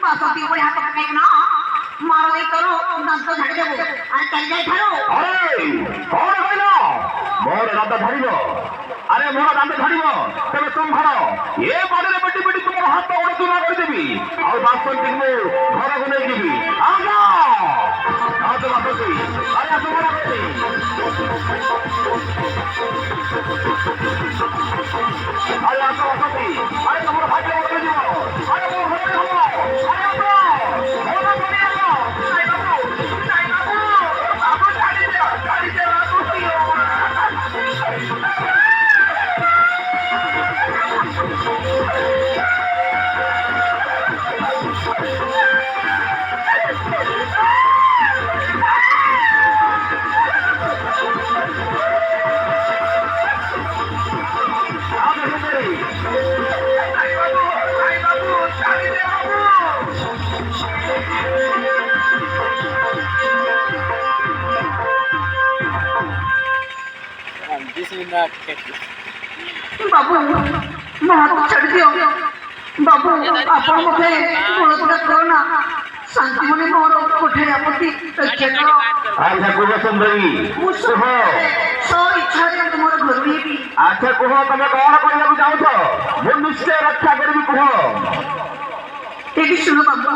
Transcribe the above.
বাসতি করে হাতে কাটাই না মারো এই করো দান্ত ঝাড়ি দেবো আর চল যাই ছাড়ো কৌন হইল মোর দান্ত ঝাড়িব আরে মোর দান্ত ঝাড়িব তবে তুমি ভাড় এ বাড়িরে পেটি পেটি তোমার হাত ওড়ে তুলা করে দেবি আর বাসন দেখবো ঘরে নেই দিবি আরে বাসতি আরে তোমার আরে বাসতি আরে তোমার ভাগ্য বদলে দিব আরে মোর ঘরে হবো আরে বাবু মহাত ছাড়ি দিও বাবু আপন মুখে বড় করো না শান্তি মনে মোর কোঠে আপত্তি রক্ষা করো আচ্ছা কুহ সুন্দরী কুহ সব ইচ্ছারে তোমার ঘরু নেবি আচ্ছা কুহ তুমি কଣ କରିବାକୁ ଚାହୁଁଛ ମୁଁ ନିଶ୍ଚୟ ରକ୍ଷା କରିବି କୁହ ଏଠି ଶୁଣ ବାବୁ